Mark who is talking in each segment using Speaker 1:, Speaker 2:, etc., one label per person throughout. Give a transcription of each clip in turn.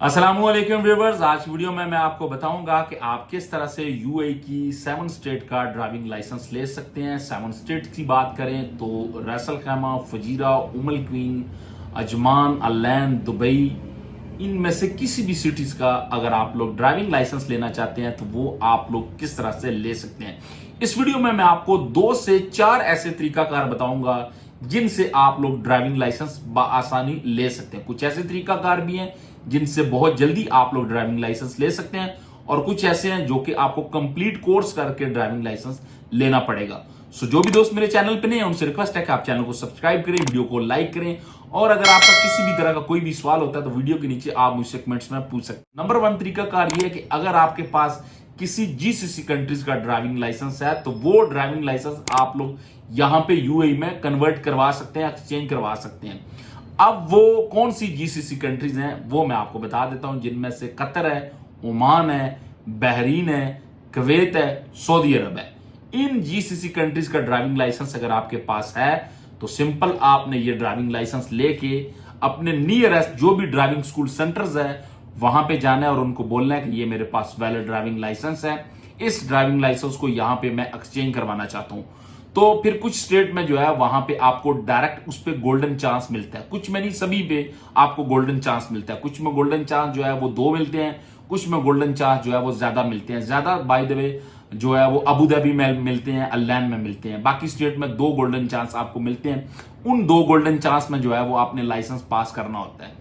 Speaker 1: अस्सलामुअलैकुम व्यूवर्स, आज की वीडियो में मैं आपको बताऊंगा कि आप किस तरह से यूएई की 7 स्टेट का ड्राइविंग लाइसेंस ले सकते हैं। 7 स्टेट की बात करें तो Ras Al Khaimah, Fujairah, Umm Al Quwain, Ajman, Al Ain, Dubai, इनमें से किसी भी सिटीज का अगर आप लोग ड्राइविंग लाइसेंस लेना चाहते हैं तो वो आप लोग किस तरह से ले सकते हैं। इस वीडियो में मैं आपको 2 से 4 ऐसे तरीकाकार बताऊंगा जिनसे आप लोग ड्राइविंग लाइसेंस आसानी ले सकते हैं। कुछ ऐसे तरीकाकार भी हैं जिनसे बहुत जल्दी आप लोग ड्राइविंग लाइसेंस ले सकते हैं और कुछ ऐसे हैं जो कि आपको कंप्लीट कोर्स करके ड्राइविंग लाइसेंस लेना पड़ेगा। सो जो भी दोस्त मेरे चैनल पे नहीं है उनसे रिक्वेस्ट है कि आप चैनल को सब्सक्राइब करें, वीडियो को लाइक करें और अगर आपका किसी भी तरह का कोई भी सवाल होता है तो वीडियो के नीचे आप मुझसे कमेंट्स में पूछ सकते हैं। नंबर 1 तरीकाकार ये है कि अगर आपके पास किसी जीसीसी कंट्रीज का ड्राइविंग लाइसेंस है तो वो ड्राइविंग लाइसेंस आप लोग यहां पे यूएई में कन्वर्ट करवा सकते हैं, एक्सचेंज करवा सकते हैं। अब वो कौन सी जीसीसी कंट्रीज हैं वो मैं आपको बता देता हूं, जिनमें से कतर है, ओमान है, बहरीन है, कुवैत है, सऊदी अरब है। इन जीसीसी कंट्रीज का ड्राइविंग लाइसेंस अगर आपके पास है तो सिंपल आपने ये ड्राइविंग लाइसेंस लेके अपने नियरेस्ट जो भी ड्राइविंग स्कूल सेंटर्स है वहां पे जाना है और उनको बोलना है कि ये मेरे पास वैलिड ड्राइविंग लाइसेंस है, इस ड्राइविंग लाइसेंस को यहां पे मैं एक्सचेंज करवाना चाहता हूं। तो फिर कुछ स्टेट में जो है वहां पे आपको डायरेक्ट उस पे गोल्डन चांस मिलता है, कुछ में नहीं सभी पे आपको गोल्डन चांस मिलता है। कुछ में गोल्डन चांस जो है वो 2 मिलते हैं, कुछ में गोल्डन चांस जो है वो ज्यादा मिलते हैं। ज्यादा बाय द वे जो है वो अबू धाबी में मिलते हैं, अल्लान में मिलते हैं। बाकी स्टेट में 2 गोल्डन चांस आपको मिलते हैं। उन 2 गोल्डन चांस में जो है वो आपने लाइसेंस पास करना होता है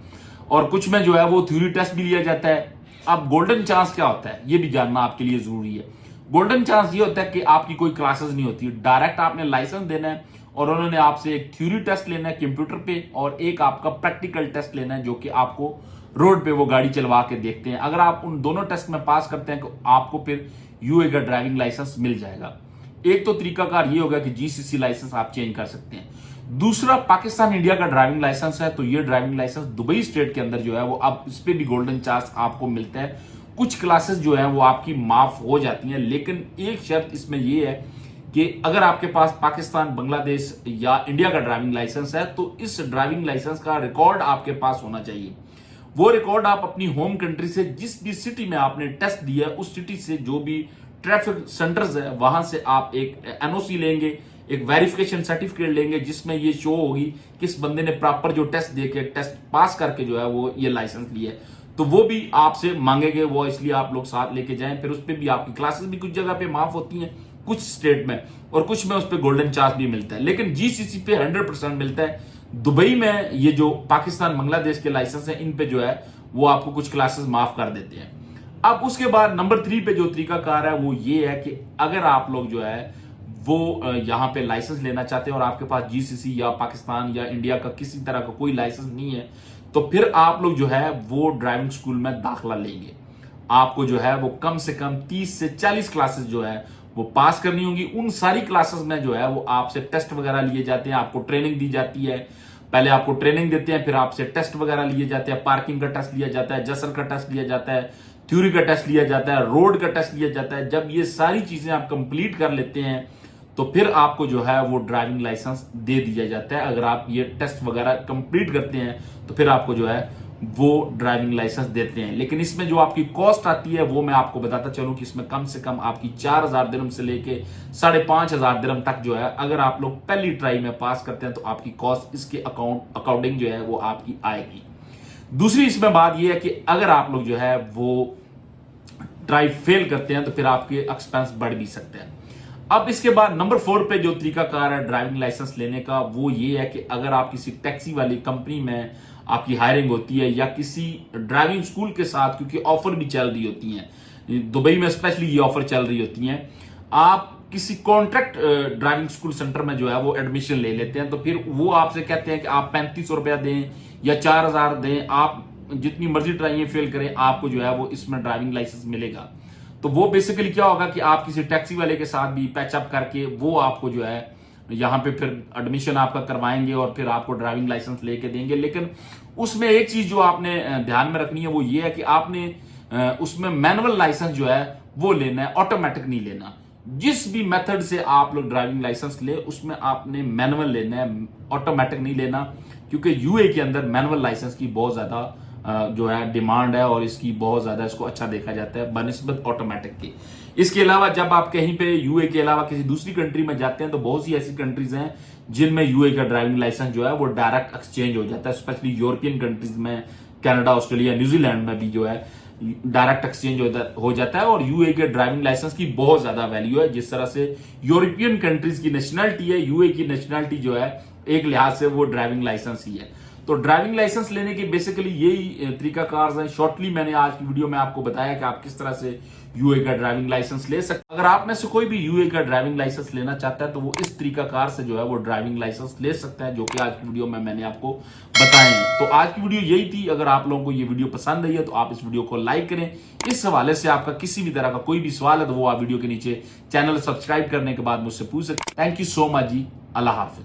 Speaker 1: और कुछ में जो है वो थ्योरी टेस्ट भी लिया जाता है। अब गोल्डन चांस क्या होता है ये भी जानना आपके लिए जरूरी है। गोल्डन चांस ये होता है कि आपकी कोई क्लासेस नहीं होती, डायरेक्ट आपने लाइसेंस देना है और उन्होंने आपसे एक थ्योरी टेस्ट लेना है कंप्यूटर पे और एक आपका प्रैक्टिकल टेस्ट लेना है जो कि आपको रोड पे वो गाड़ी चलवा के देखते हैं। अगर आप उन दोनों टेस्ट में पास करते हैं तो आपको फिर यूए का ड्राइविंग लाइसेंस मिल जाएगा। एक तो तरीकाकार ये होगा कि जीसीसी लाइसेंस आप चेंज कर सकते हैं। दूसरा, पाकिस्तान इंडिया का ड्राइविंग लाइसेंस है तो ये ड्राइविंग लाइसेंस दुबई स्टेट के अंदर जो है वो अब इस पे भी गोल्डन चांस आपको मिलता है। कुछ क्लासेस जो है वो आपकी माफ हो जाती हैं, लेकिन एक शर्त इसमें ये है कि अगर आपके पास पाकिस्तान, बांग्लादेश या इंडिया का ड्राइविंग लाइसेंस है तो इस ड्राइविंग लाइसेंस का रिकॉर्ड आपके पास होना चाहिए। वो रिकॉर्ड आप अपनी होम कंट्री से जिस भी सिटी में आपने टेस्ट दिया है उस सिटी से जो भी ट्रैफिक सेंटर्स है वहां से आप एक एनओसी लेंगे, एक वेरिफिकेशन सर्टिफिकेट लेंगे जिसमें ये शो होगी कि इस बंदे ने प्रॉपर जो टेस्ट दे के टेस्ट पास करके जो है वो ये लाइसेंस लिया है। तो वो भी आपसे मांगेंगे, वो इसलिए आप लोग साथ लेके जाएं। फिर उस पर भी आपकी क्लासेस भी कुछ जगह पे माफ होती हैं कुछ स्टेट में और कुछ में उस पर गोल्डन चांस भी मिलता है, लेकिन जीसीसी पे 100% मिलता है। दुबई में ये जो पाकिस्तान, बांग्लादेश के लाइसेंस है इन पे जो है वो आपको कुछ क्लासेस माफ कर देते हैं। अब उसके बाद नंबर 3 पे जो तरीकाकार है वो ये है कि अगर आप लोग जो है वो यहां पे लाइसेंस लेना चाहते हैं और आपके पास जीसीसी या पाकिस्तान या इंडिया का किसी तरह का कोई लाइसेंस नहीं है तो फिर आप लोग जो है वो ड्राइविंग स्कूल में दाखला लेंगे। आपको जो है वो कम से कम 30 से 40 क्लासेस जो है वो पास करनी होगी। उन सारी क्लासेस में जो है वो आपसे टेस्ट वगैरह लिए जाते हैं, आपको ट्रेनिंग दी जाती है। पहले आपको ट्रेनिंग देते हैं, फिर आपसे टेस्ट वगैरह लिए जाते हैं। पार्किंग का टेस्ट लिया जाता है, जसर का टेस्ट लिया जाता है, थ्योरी का टेस्ट लिया जाता है, रोड का टेस्ट लिया जाता है। जब ये सारी चीजें आप कंप्लीट कर लेते हैं तो फिर आपको जो है वो ड्राइविंग लाइसेंस दे दिया जाता है। अगर आप ये टेस्ट वगैरह कंप्लीट करते हैं तो फिर आपको जो है वो ड्राइविंग लाइसेंस देते हैं। लेकिन इसमें जो आपकी कॉस्ट आती है वो मैं आपको बताता चलूं कि इसमें कम से कम आपकी 4000 दिरहम से लेके 5500 दिरहम तक जो है अगर आप लोग पहली ट्राई में पास करते हैं तो आपकी कॉस्ट इसके अकॉर्डिंग जो है वो आपकी आएगी। दूसरी इसमें बात यह है कि अगर आप लोग जो है वो ट्राई फेल करते हैं तो फिर आपके एक्सपेंस बढ़ भी सकते हैं। अब इसके बाद नंबर 4 पे जो तरीकाकार है ड्राइविंग लाइसेंस लेने का वो ये है कि अगर आप किसी टैक्सी वाली कंपनी में आपकी हायरिंग होती है या किसी ड्राइविंग स्कूल के साथ, क्योंकि ऑफर भी चल रही होती हैं दुबई में स्पेशली ये ऑफर चल रही होती हैं, आप किसी कॉन्ट्रैक्ट ड्राइविंग स्कूल सेंटर में जो है वो एडमिशन ले लेते हैं तो फिर वो आपसे कहते हैं कि आप 3500 रुपया दें या 4000 दें, आप जितनी मर्जी ट्राइयां फेल करें आपको जो है वो इसमें ड्राइविंग लाइसेंस मिलेगा। तो वो बेसिकली क्या होगा कि आप किसी टैक्सी वाले के साथ भी पैचअप करके वो आपको जो है यहां पे फिर एडमिशन आपका करवाएंगे और फिर आपको ड्राइविंग लाइसेंस लेके देंगे। लेकिन उसमें एक चीज जो आपने ध्यान में रखनी है वो ये है कि आपने उसमें मैनुअल लाइसेंस जो है वो लेना है, ऑटोमेटिक नहीं लेना। जिस भी मेथड से आप लोग ड्राइविंग लाइसेंस ले उसमें आपने मैनुअल लेना है, ऑटोमेटिक नहीं लेना, क्योंकि यूए के अंदर मैनुअल लाइसेंस की बहुत ज्यादा जो है डिमांड है और इसकी बहुत ज्यादा इसको अच्छा देखा जाता है बनिस्बत ऑटोमेटिक की। इसके अलावा जब आप कहीं पे यूए के अलावा किसी दूसरी कंट्री में जाते हैं तो बहुत सी ऐसी कंट्रीज हैं जिनमें यूए का ड्राइविंग लाइसेंस जो है वो डायरेक्ट एक्सचेंज हो जाता है, स्पेशली यूरोपियन कंट्रीज में, कनाडा, ऑस्ट्रेलिया, न्यूजीलैंड में भी जो है डायरेक्ट एक्सचेंज हो जाता है। और यूए के ड्राइविंग लाइसेंस की बहुत ज्यादा वैल्यू है। जिस तरह से यूरोपियन कंट्रीज की नेशनलिटी है, यूए की नेशनलिटी जो है एक लिहाज से वो ड्राइविंग लाइसेंस ही है। तो ड्राइविंग लाइसेंस लेने के बेसिकली यही तरीकाकार हैं। शॉर्टली मैंने आज की वीडियो में आपको बताया कि आप किस तरह से यूए का ड्राइविंग लाइसेंस ले सकते हैं। अगर आप में से कोई भी यूए का ड्राइविंग लाइसेंस लेना चाहता है तो वो इस तरीकाकार से जो है वो ड्राइविंग लाइसेंस ले सकता है, जो कि आज की वीडियो में मैंने आपको बताए हैं। तो आज की वीडियो यही थी। अगर आप लोगों को ये वीडियो पसंद आई है तो आप इस वीडियो को लाइक करें। इस हवाले से आपका किसी भी तरह का कोई भी सवाल है तो वो आप वीडियो के नीचे चैनल सब्सक्राइब करने के बाद मुझसे पूछ सकते। Thank you so much ji. अल्लाह हाफिज।